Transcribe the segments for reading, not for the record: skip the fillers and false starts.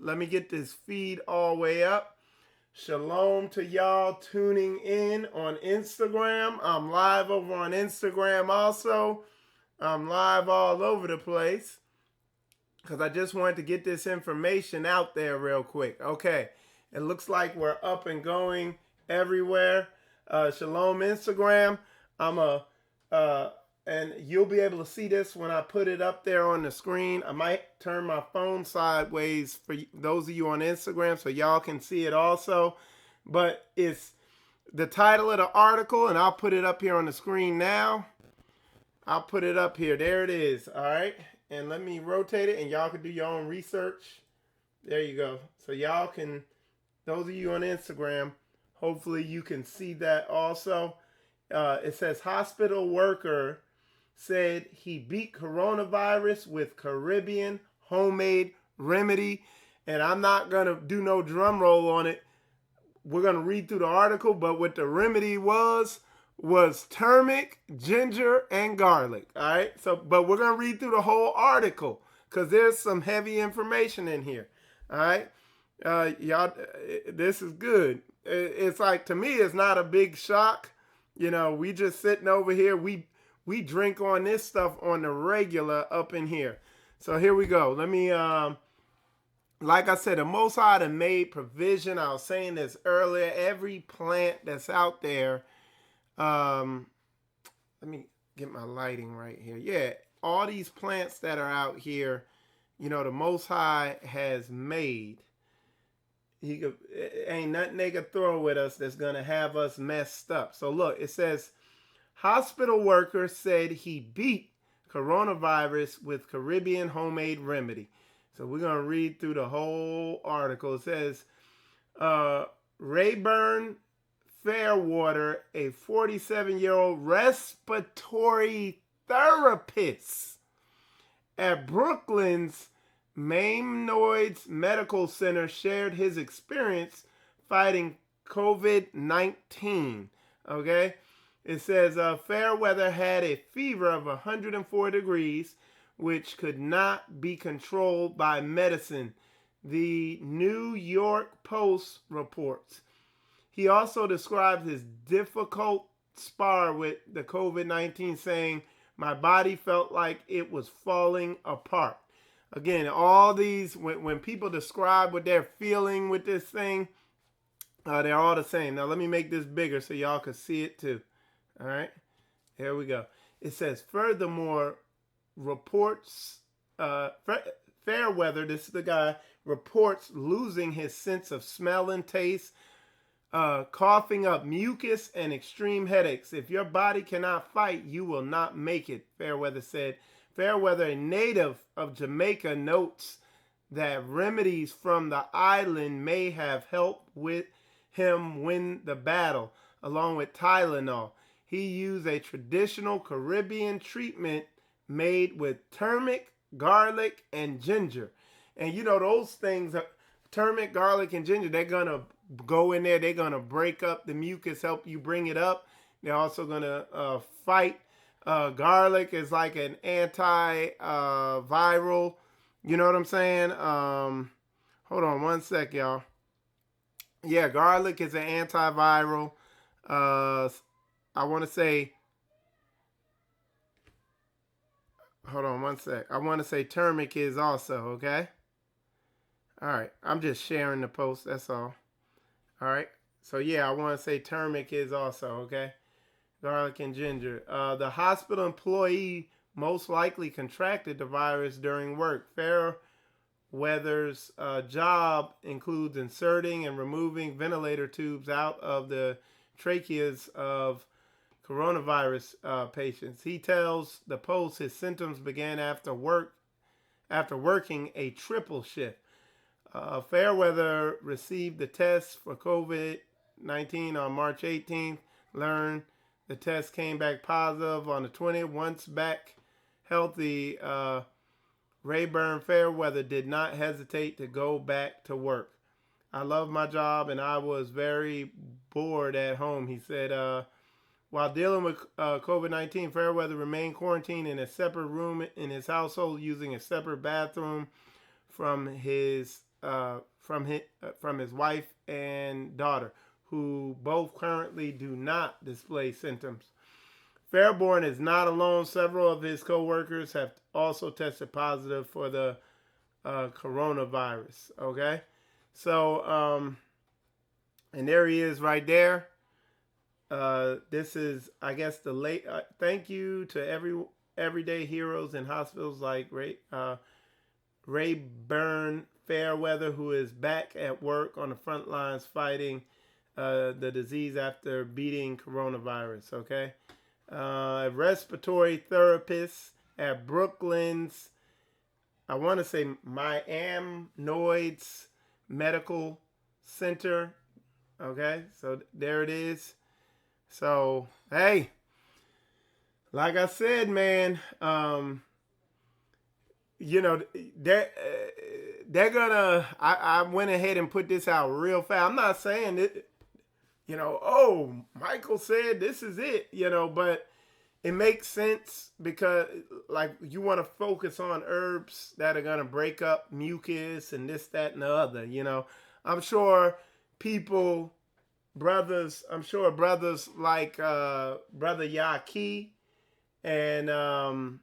let me get this feed all the way up. Shalom to y'all tuning in on Instagram. I'm live over on Instagram also. I'm live all over the place because I just wanted to get this information out there real quick. Okay, it looks like we're up and going everywhere. Shalom Instagram. And you'll be able to see this when I put it up there on the screen. I might turn my phone sideways for those of you on Instagram so y'all can see it also. But it's the title of the article, and I'll put it up here on the screen now. I'll put it up here. There it is. All right. And let me rotate it, and y'all can do your own research. There you go. So y'all can, those of you on Instagram, hopefully you can see that also. It says hospital worker said he beat coronavirus with Caribbean homemade remedy. And I'm not going to do no drum roll on it. We're going to read through the article, but what the remedy was turmeric, ginger, and garlic. All right. So, but we're going to read through the whole article because there's some heavy information in here. All right. Y'all, this is good. It's like, to me, it's not a big shock. You know, we just sitting over here. We drink on this stuff on the regular up in here. So here we go. Let me, like I said, the Most High had made provision. I was saying this earlier. Every plant that's out there, let me get my lighting right here. Yeah, all these plants that are out here, you know, the Most High has made. Ain't nothing they could throw at us that's going to have us messed up. So look, it says, hospital worker said he beat coronavirus with Caribbean homemade remedy. So we're going to read through the whole article. It says, Rayburn Fairwater, a 47-year-old respiratory therapist at Brooklyn's Maimonides Medical Center, shared his experience fighting COVID-19. Okay? It says Fairweather had a fever of 104 degrees, which could not be controlled by medicine, the New York Post reports. He also described his difficult spar with the COVID-19, saying, my body felt like it was falling apart. Again, all these, when people describe what they're feeling with this thing, they're all the same. Now, let me make this bigger so y'all can see it too. All right, here we go. It says, furthermore, reports, Fairweather, this is the guy, reports losing his sense of smell and taste, coughing up mucus, and extreme headaches. If your body cannot fight, you will not make it, Fairweather said. Fairweather, a native of Jamaica, notes that remedies from the island may have helped with him win the battle, along with Tylenol. He used a traditional Caribbean treatment made with turmeric, garlic, and ginger. And you know, those things, turmeric, garlic, and ginger, they're going to go in there. They're going to break up the mucus, help you bring it up. They're also going to fight. Garlic is like an anti-viral. You know what I'm saying? Hold on one sec, y'all. Yeah, garlic is an antiviral. I want to say, hold on one sec. I want to say turmeric is also, okay? All right. I'm just sharing the post. That's all. All right. So, yeah, I want to say turmeric is also, okay? Garlic and ginger. The hospital employee most likely contracted the virus during work. Fairweather's job includes inserting and removing ventilator tubes out of the tracheas of coronavirus patients. He tells the Post his symptoms began after working a triple shift. Fairweather received the test for COVID-19 on March 18th. Learned the test came back positive on the 20th. Once back healthy, Rayburn Fairweather did not hesitate to go back to work. I love my job and I was very bored at home, he said. While dealing with COVID-19, Fairweather remained quarantined in a separate room in his household using a separate bathroom from his from his wife and daughter, who both currently do not display symptoms. Rayburn is not alone. Several of his co-workers have also tested positive for the coronavirus. Okay, so and there he is right there. This is, I guess, the late. Thank you to everyday heroes in hospitals like Rayburn Fairweather, who is back at work on the front lines fighting the disease after beating coronavirus. Okay, respiratory therapist at Brooklyn's, I want to say, Miami-Noids Medical Center. Okay, so there it is. So, hey, like I said, man, they're gonna, I went ahead and put this out real fast. I'm not saying that, oh, Michael said this is it, but it makes sense because, like, you want to focus on herbs that are going to break up mucus and this, that, and the other, I'm sure brothers like Brother Yaki and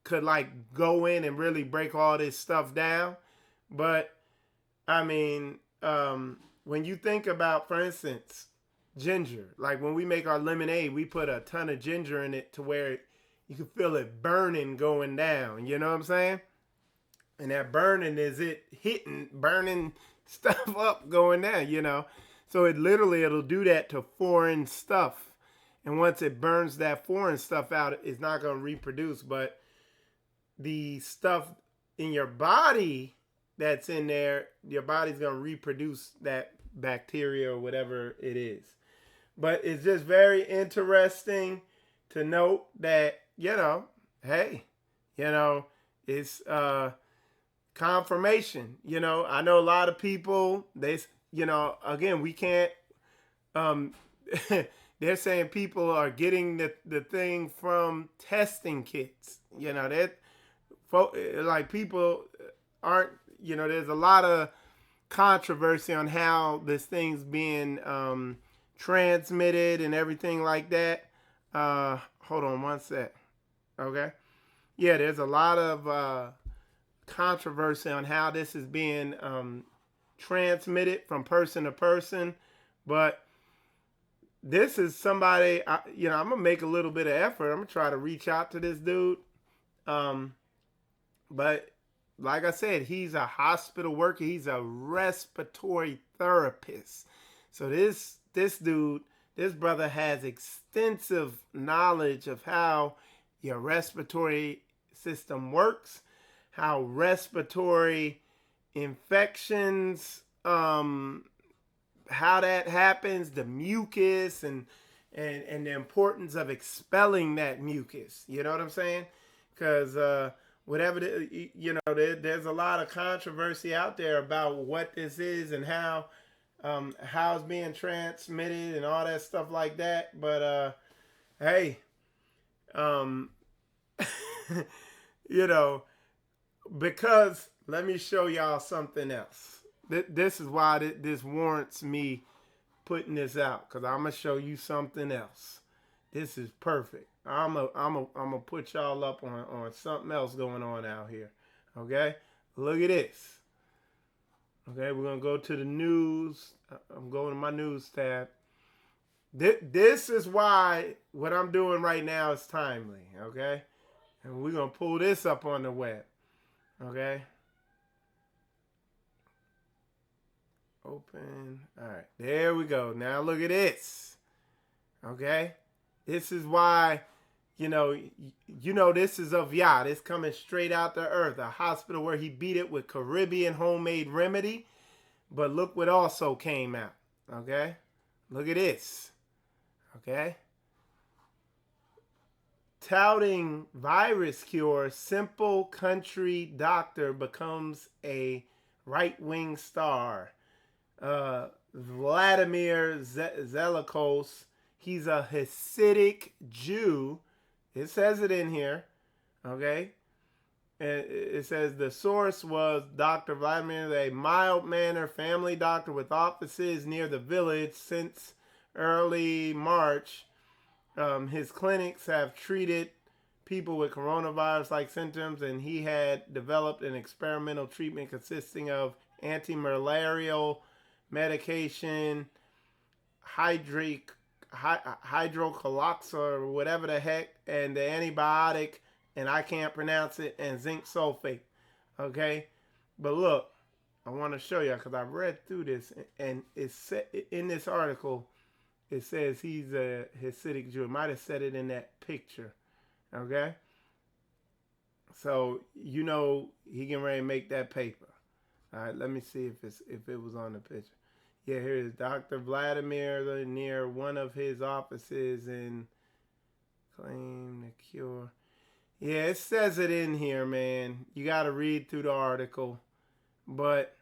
could, like, go in and really break all this stuff down. But, I mean, when you think about, for instance, ginger, like when we make our lemonade, we put a ton of ginger in it to where you can feel it burning going down. You know what I'm saying? And that burning is it burning stuff up going down, So it'll do that to foreign stuff. And once it burns that foreign stuff out, it's not going to reproduce. But the stuff in your body that's in there, your body's going to reproduce that bacteria or whatever it is. But it's just very interesting to note that, hey, it's confirmation. I know a lot of people, again, we can't, they're saying people are getting the thing from testing kits. Like people aren't, there's a lot of controversy on how this thing's being transmitted and everything like that. Hold on one sec. Okay. Yeah, there's a lot of controversy on how this is being transmitted from person to person. But this is somebody, I'm going to make a little bit of effort. I'm going to try to reach out to this dude. But like I said, he's a hospital worker. He's a respiratory therapist. So this dude, this brother has extensive knowledge of how your respiratory system works, how respiratory infections, how that happens, the mucus, and the importance of expelling that mucus. You know what I'm saying? Because there's a lot of controversy out there about what this is and how it's being transmitted and all that stuff like that. But hey, because let me show y'all something else. This is why this warrants me putting this out, because I'm gonna show you something else. This is perfect. I'm gonna put y'all up on something else going on out here. Okay, look at this. Okay, we're gonna go to the news. I'm going to my news tab. This is why what I'm doing right now is timely. Okay, and we're gonna pull this up on the web. Okay. Open. All right, there we go. Now look at this. Okay, this is why, this is of Yah. It's coming straight out the earth. A hospital where he beat it with Caribbean homemade remedy. But look what also came out. Okay, look at this. Okay, touting virus cure, simple country doctor becomes a right-wing star. Vladimir Zelikos, he's a Hasidic Jew. It says it in here. Okay. And it says the source was Dr. Vladimir, a mild-mannered family doctor with offices near the village since early March. His clinics have treated people with coronavirus-like symptoms, and he had developed an experimental treatment consisting of anti-malarial medication, hydrochloroquine or whatever the heck, and the antibiotic, and I can't pronounce it, and zinc sulfate. Okay, but look, I want to show you because I read through this, and it's in this article. It says he's a Hasidic Jew. It might have said it in that picture. Okay, so you know he getting ready to make that paper. All right, let me see if it was on the picture. Yeah, here is Dr. Vladimir near one of his offices and claim the cure. Yeah, it says it in here, man. You got to read through the article, but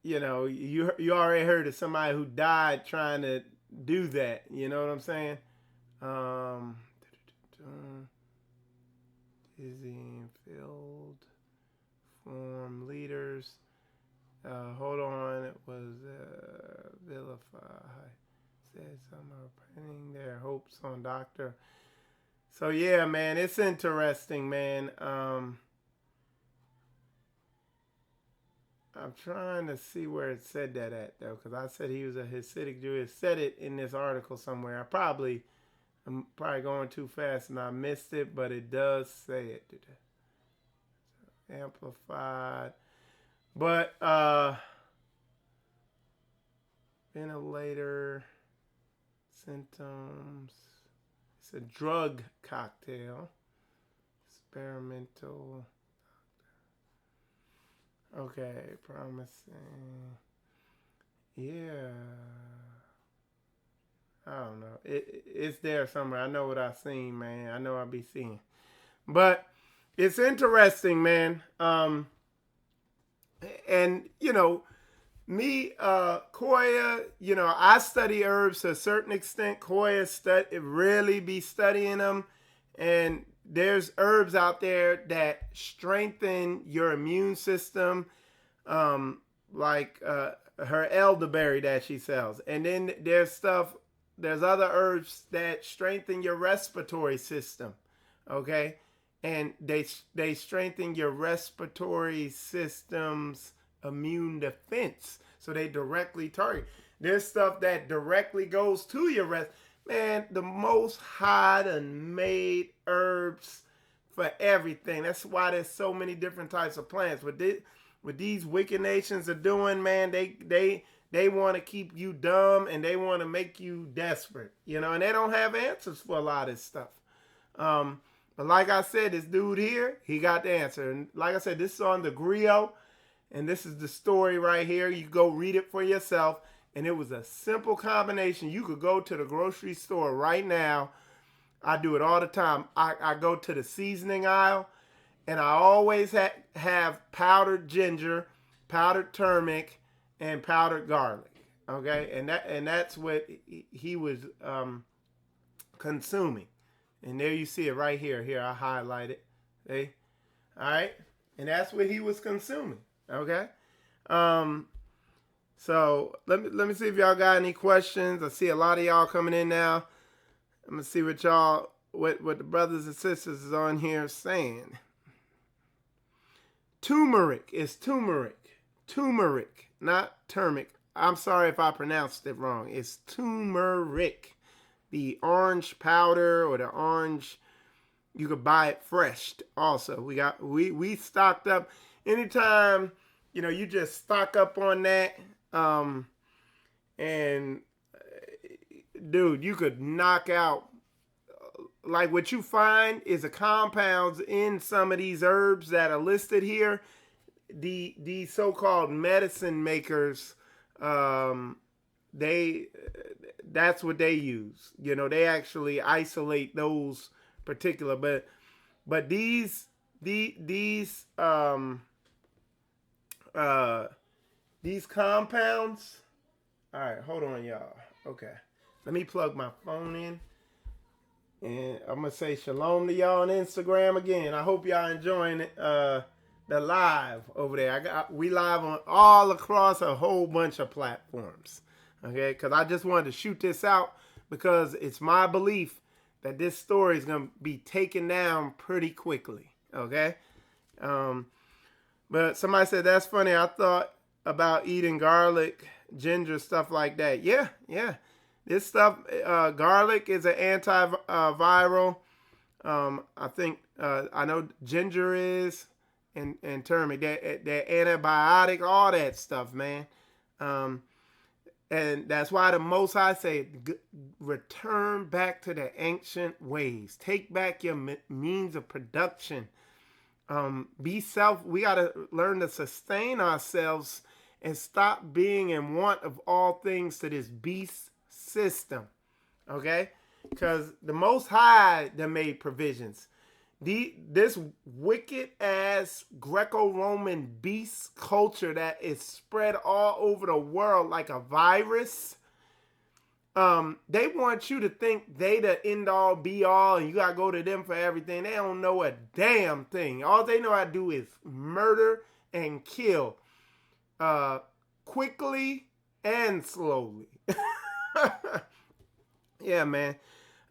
you know, you already heard of somebody who died trying to do that. You know what I'm saying? Dizzy filled form leaders. Hold on, it was vilify. Said some are putting their hopes on Doctor. So yeah, man, it's interesting, man. I'm trying to see where it said that at though, because I said he was a Hasidic Jew. It said it in this article somewhere. I'm probably going too fast and I missed it, but it does say it. Amplified. But ventilator symptoms. It's a drug cocktail. Experimental. Okay, promising. Yeah. I don't know. It's there somewhere. I know what I've seen, man. I know I'll be seeing. But it's interesting, man. And, you know, me, Koya, you know, I study herbs to a certain extent. Koya really be studying them. And there's herbs out there that strengthen your immune system, like her elderberry that she sells. And then there's other herbs that strengthen your respiratory system, okay? And they strengthen your respiratory system's immune defense. So they directly target. There's stuff that directly goes to your Man, the Most High done made herbs for everything. That's why there's so many different types of plants. What these wicked nations are doing, man, they want to keep you dumb and they want to make you desperate, you know, and they don't have answers for a lot of this stuff. But like I said, this dude here, he got the answer. And like I said, this is on the Griot, and this is the story right here. You go read it for yourself. And it was a simple combination. You could go to the grocery store right now. I do it all the time. I go to the seasoning aisle, and I always have powdered ginger, powdered turmeric, and powdered garlic. Okay, and that's what he was consuming. And there you see it right here. Here, I highlight it. Okay, all right, and that's what he was consuming. Okay. So let me see if y'all got any questions. I see a lot of y'all coming in now. I'm gonna see what the brothers and sisters is on here saying. Turmeric is turmeric, not turmeric. I'm sorry if I pronounced it wrong. It's turmeric, the orange powder or the orange. You could buy it fresh. Also, we stocked up. Anytime you just stock up on that. And dude, you could knock out, like what you find is the compounds in some of these herbs that are listed here. The so-called medicine makers, that's what they use. They actually isolate those particular, but these compounds. All right, hold on, y'all. Okay, let me plug my phone in. And I'm going to say shalom to y'all on Instagram again. I hope y'all enjoying it, the live over there. We live on all across a whole bunch of platforms. Okay, because I just wanted to shoot this out because it's my belief that this story is going to be taken down pretty quickly. Okay? But somebody said, that's funny. I thought about eating garlic, ginger, stuff like that. Yeah. This stuff, garlic is an antiviral. I think, I know ginger is, and turmeric, they're antibiotic, all that stuff, man. And that's why the Most High say, return back to the ancient ways. Take back your means of production. We got to learn to sustain ourselves and stop being in want of all things to this beast system. Okay? Because the Most High that made provisions. This wicked ass Greco-Roman beast culture that is spread all over the world like a virus. They want you to think they the end all be all and you gotta go to them for everything. They don't know a damn thing. All they know how to do is murder and kill, quickly and slowly. Yeah, man.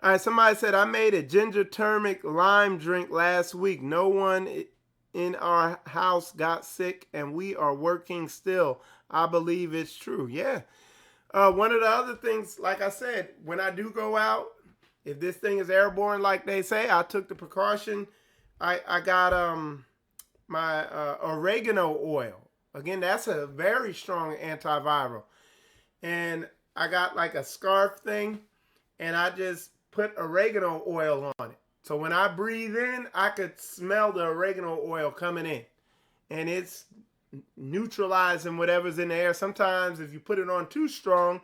All right, somebody said, I made a ginger turmeric lime drink last week. No one in our house got sick, and we are working still. I believe it's true. Yeah. One of the other things, like I said, when I do go out, if this thing is airborne, like they say, I took the precaution. I got my oregano oil. Again, that's a very strong antiviral. And I got like a scarf thing, and I just put oregano oil on it. So when I breathe in, I could smell the oregano oil coming in. And it's neutralizing whatever's in the air. Sometimes if you put it on too strong,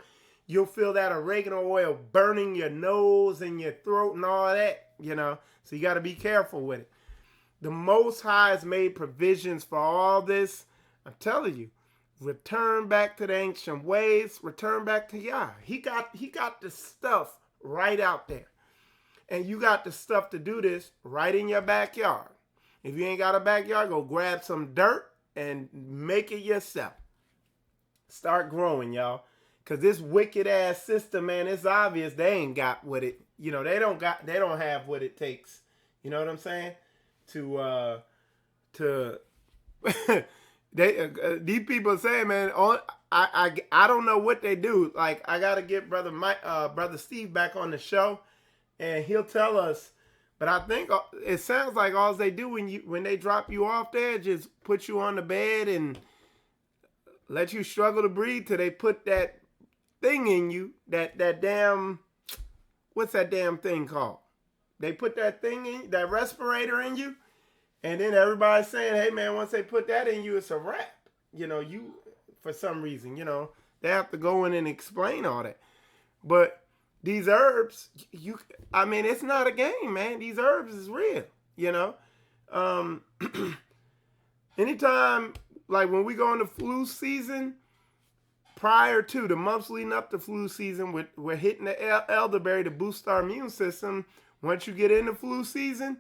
you'll feel that oregano oil burning your nose and your throat and all that, So you got to be careful with it. The Most High has made provisions for all this. I'm telling you, return back to the ancient ways. Return back to Yah. He got the stuff right out there. And you got the stuff to do this right in your backyard. If you ain't got a backyard, go grab some dirt and make it yourself. Start growing, y'all. Because this wicked ass system, man, it's obvious they ain't got what it, they don't have what it takes. You know what I'm saying? These people say, man, I don't know what they do. Like, I gotta get brother Steve back on the show, and he'll tell us. But I think it sounds like all they do when they drop you off there, just put you on the bed and let you struggle to breathe till they put that thing in you, that damn, what's that damn thing called? They put that thing in, that respirator in you, and then everybody's saying, hey man, once they put that in you, it's a wrap. You, for some reason, they have to go in and explain all that. But these herbs, it's not a game, man. These herbs is real, Anytime, like when we go into flu season, prior to the months leading up to flu season, we're hitting the elderberry to boost our immune system. Once you get into flu season,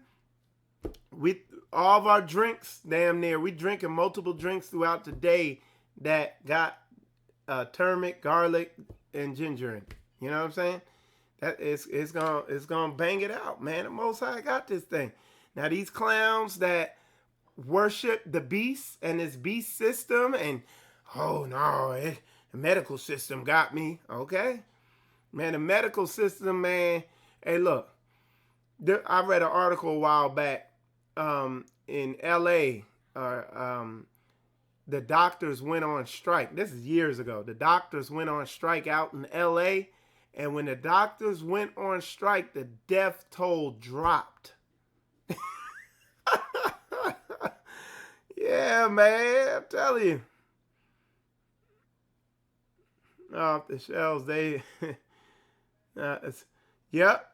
all of our drinks, damn near, we drinking multiple drinks throughout the day that got turmeric, garlic, and ginger in it. You know what I'm saying? That it's gonna bang it out, man. The Most High got this thing. Now these clowns that worship the beast and this beast system, and oh no, the medical system got me. Okay, man, the medical system, man. Hey, look, I read an article a while back. In L.A., the doctors went on strike. This is years ago. The doctors went on strike out in L.A., and when the doctors went on strike, the death toll dropped. Yeah, man, I'm telling you. Off the shelves, yep.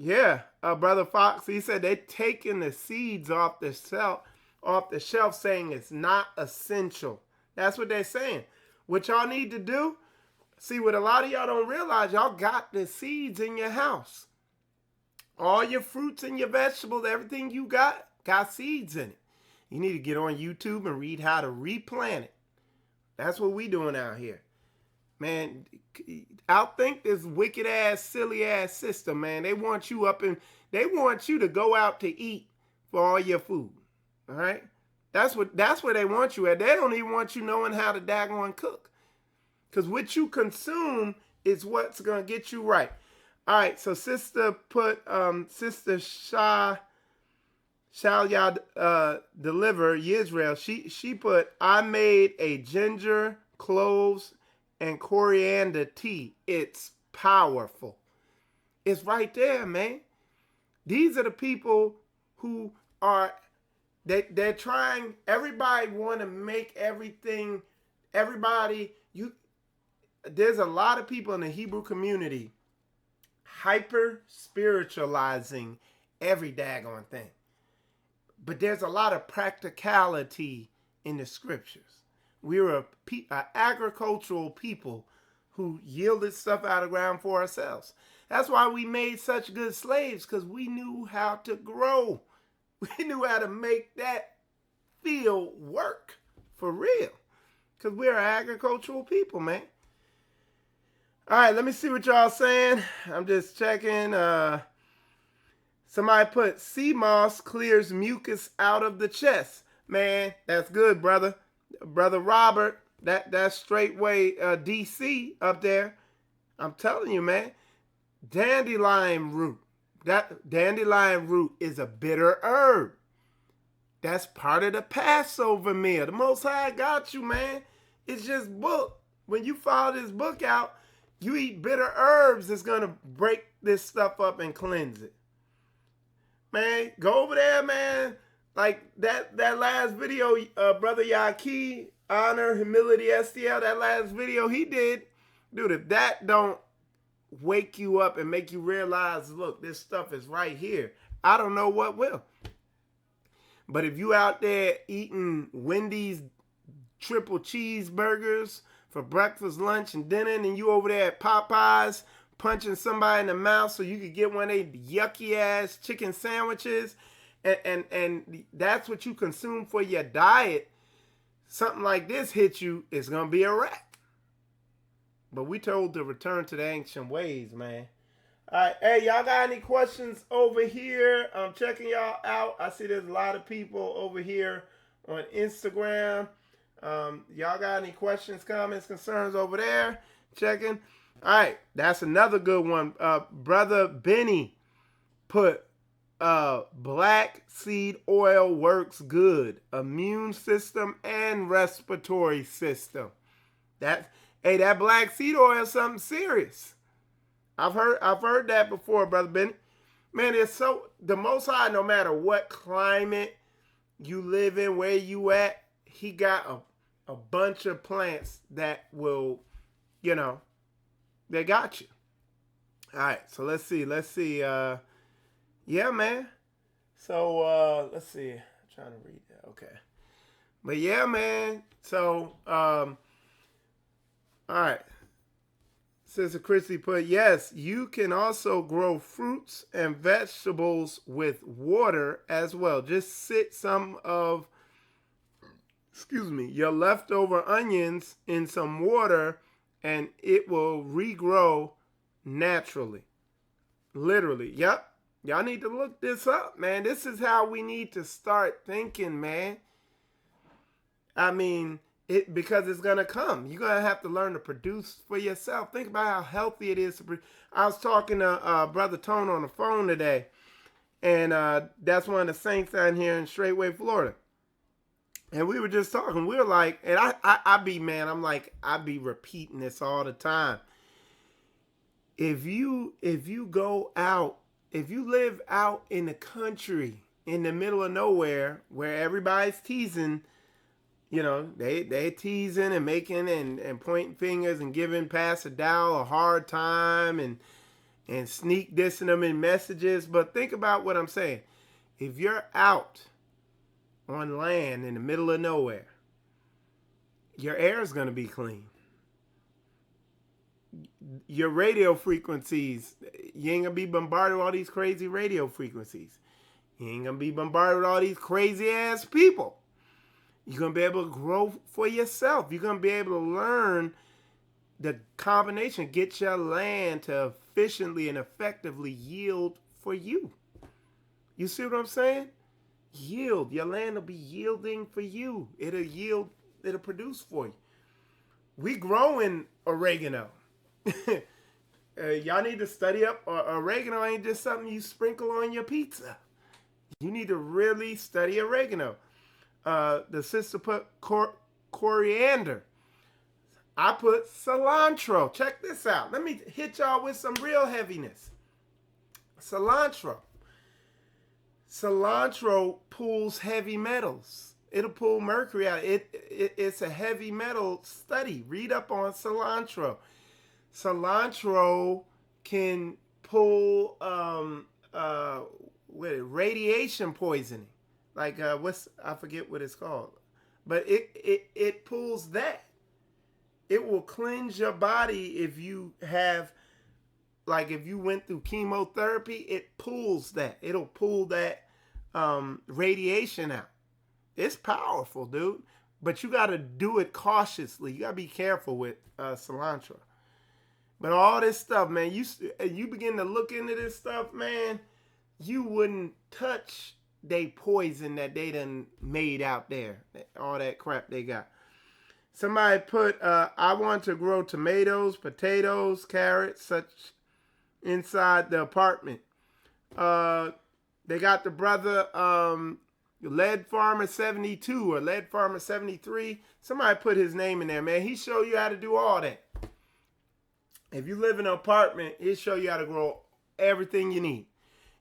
Yeah, Brother Fox, he said they taking the seeds off the shelf, saying it's not essential. That's what they're saying. What y'all need to do, see, what a lot of y'all don't realize, y'all got the seeds in your house. All your fruits and your vegetables, everything you got seeds in it. You need to get on YouTube and read how to replant it. That's what we doing out here. Man, outthink this wicked ass, silly ass system, man. They want you they want you to go out to eat for all your food. All right? That's where they want you at. They don't even want you knowing how to daggone cook. Because what you consume is what's gonna get you right. All right, so sister put Sister shall y'all deliver Israel. She put, I made a ginger, cloves, and coriander tea. It's powerful. It's right there, man. These are the people who are they're trying. Everybody want to make everything. There's a lot of people in the Hebrew community hyper spiritualizing every daggone thing. But there's a lot of practicality in the scriptures. We were an agricultural people who yielded stuff out of the ground for ourselves. That's why we made such good slaves, because we knew how to grow. We knew how to make that field work for real. Because we're an agricultural people, man. All right, let me see what y'all saying. I'm just checking. Somebody put sea moss clears mucus out of the chest. Man, that's good, brother. Brother Robert, that's Straitway DC up there. I'm telling you, man. Dandelion root. That dandelion root is a bitter herb. That's part of the Passover meal. The Most High got you, man. It's just book. When you follow this book out, you eat bitter herbs, it's going to break this stuff up and cleanse it. Man, go over there, man. Like that last video, Brother Yaki, Honor, Humility, STL, that last video he did. Dude, if that don't wake you up and make you realize, look, this stuff is right here, I don't know what will. But if you out there eating Wendy's triple cheeseburgers for breakfast, lunch, and dinner, and you over there at Popeyes punching somebody in the mouth so you could get one of their yucky ass chicken sandwiches, and that's what you consume for your diet, something like this hits you, it's gonna be a wrap. But we told to return to the ancient ways, man. All right, hey, y'all got any questions over here? I'm checking y'all out. I see there's a lot of people over here on Instagram. Y'all got any questions, comments, concerns over there? Checking. All right, that's another good one. Brother Benny put black seed oil works good. Immune system and respiratory system. That black seed oil is something serious. I've heard that before, Brother Benny. Man, it's so the Most High, no matter what climate you live in, where you at, he got a bunch of plants that will, they got you. All right, so let's see. Yeah, man. So let's see. I'm trying to read that. Okay. But yeah, man. So all right. Sister Christy put, yes, you can also grow fruits and vegetables with water as well. Just sit some of your leftover onions in some water and it will regrow naturally. Literally. Yep. Y'all need to look this up, man. This is how we need to start thinking, man. I mean, because it's going to come. You're going to have to learn to produce for yourself. Think about how healthy it is to produce. I was talking to Brother Tone on the phone today, and that's one of the saints down here in Straitway, Florida. And we were just talking. We were like, and I be repeating this all the time. If you go out, if you live out in the country, in the middle of nowhere, where everybody's teasing, they teasing and making and pointing fingers and giving Pastor Dow a hard time and sneak dissing them in messages. But think about what I'm saying. If you're out on land in the middle of nowhere, your air is going to be clean. your radio frequencies. You ain't gonna be bombarded with all these crazy radio frequencies. You ain't gonna be bombarded with all these crazy ass people. You're gonna be able to grow for yourself. You're gonna be able to learn the combination, get your land to efficiently and effectively yield for you. You see what I'm saying? Yield. Your land will be yielding for you. It'll yield, it'll produce for you. We growing oregano. Y'all need to study up. Oregano ain't just something you sprinkle on your pizza. You need to really study oregano. The sister put coriander. I put cilantro. Check this out. Let me hit y'all with some real heaviness. Cilantro. Cilantro pulls heavy metals. It'll pull mercury out. It's a heavy metal study. Read up on cilantro. Cilantro can pull radiation poisoning. Like I forget what it's called. But it pulls that. It will cleanse your body if you have, like if you went through chemotherapy, it pulls that. It'll pull that radiation out. It's powerful, dude. But you got to do it cautiously. You got to be careful with cilantro. But all this stuff, man, you begin to look into this stuff, man, you wouldn't touch they poison that they done made out there. All that crap they got. Somebody put, I want to grow tomatoes, potatoes, carrots, such inside the apartment. They got the brother, Lead Farmer 72 or Lead Farmer 73. Somebody put his name in there, man. He show you how to do all that. If you live in an apartment, he'll show you how to grow everything you need.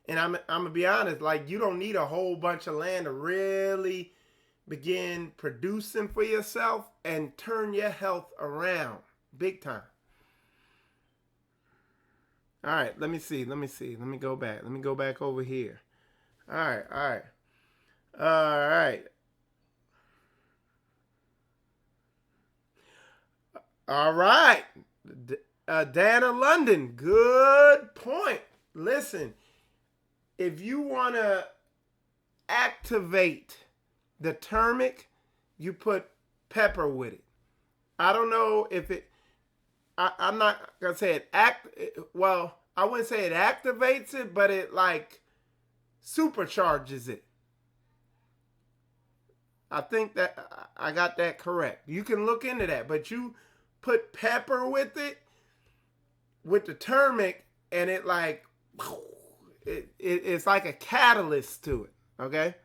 And I'm going to be honest, like you don't need a whole bunch of land to really begin producing for yourself and turn your health around big time. All right, let me see. Let me go back. Let me go back over here. All right. Dana London, good point. Listen, if you want to activate the turmeric, you put pepper with it. I don't know if it, I'm not going to say it well, I wouldn't say it activates it, but it like supercharges it. I think that I got that correct. You can look into that, but you put pepper with it, with the turmeric, and it like, it's like a catalyst to it, okay?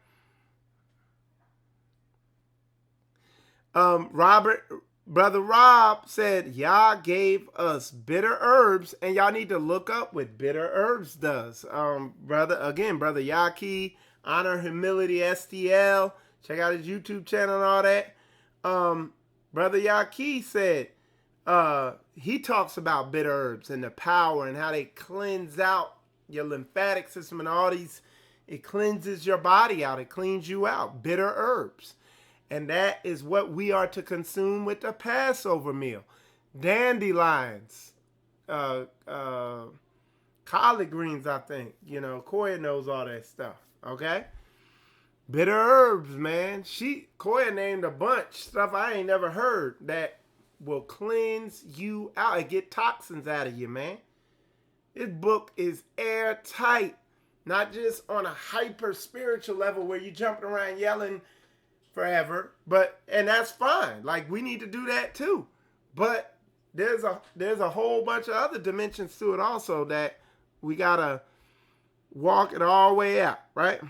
Brother Rob said, y'all gave us bitter herbs, and y'all need to look up what bitter herbs does. Brother Yaki, Honor Humility STL, check out his YouTube channel and all that. Brother Yaki said, he talks about bitter herbs and the power and how they cleanse out your lymphatic system and all these, it cleanses your body out, it cleans you out, bitter herbs. And that is what we are to consume with the Passover meal. Dandelions, collard greens, I think. You know, Koya knows all that stuff, okay? Bitter herbs, man. Koya named a bunch stuff I ain't never heard that will cleanse you out and get toxins out of you, man. This book is airtight, not just on a hyper spiritual level where you jumping around yelling forever, and that's fine. Like we need to do that too. But there's a whole bunch of other dimensions to it also that we gotta walk it all the way out, right?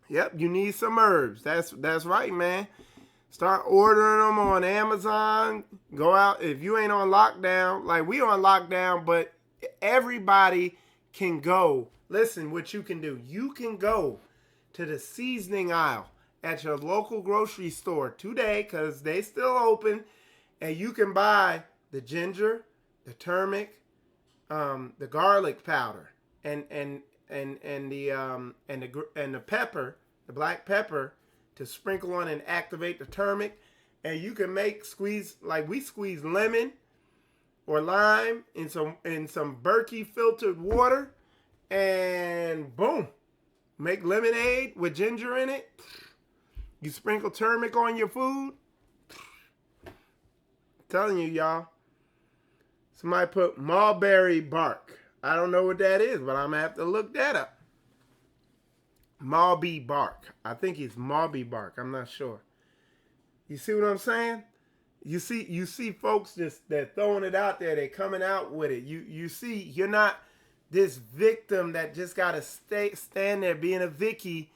Yep, you need some herbs. That's right, man. Start ordering them on Amazon. Go out. If you ain't on lockdown, like we on lockdown, but everybody can go. Listen, what you can do. You can go to the seasoning aisle at your local grocery store today because they still open, and you can buy the ginger, the turmeric, the garlic powder, and the pepper, the black pepper, to sprinkle on and activate the turmeric. And you can squeeze, like we squeeze lemon or lime in some Berkey filtered water, and boom, make lemonade with ginger in it. You sprinkle turmeric on your food. I'm telling you, y'all. Somebody put mulberry bark. I don't know what that is, but I'm gonna have to look that up. Mulberry bark. I think it's mulberry bark. I'm not sure. You see what I'm saying? You see folks they're throwing it out there. They're coming out with it. You see, you're not this victim that just gotta stand there being a Vicky,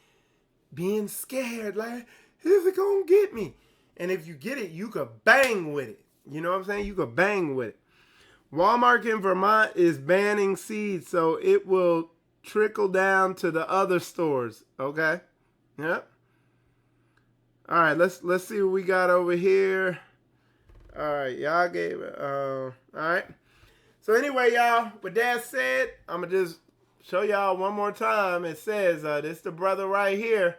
being scared like, is it gonna get me? And if you get it, you could bang with it. You know what I'm saying? You could bang with it. Walmart in Vermont is banning seeds, so it will trickle down to the other stores. Okay? Yep. All right, let's see what we got over here. All right, y'all gave it. All right. So anyway, y'all, with that said, I'm going to just show y'all one more time. It says, this the brother right here.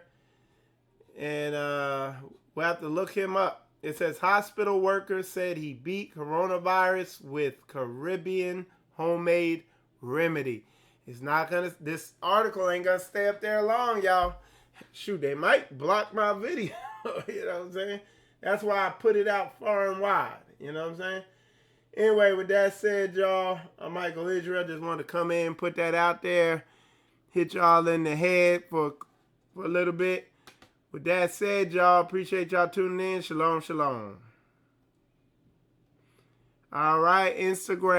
And we'll have to look him up. It says, hospital workers said he beat coronavirus with Caribbean homemade remedy. It's not going to, this article ain't going to stay up there long, y'all. Shoot, they might block my video. You know what I'm saying? That's why I put it out far and wide. You know what I'm saying? Anyway, with that said, y'all, I'm Michael Israel. Just wanted to come in, put that out there, hit y'all in the head for a little bit. With that said, y'all, appreciate y'all tuning in. Shalom, shalom. All right, Instagram.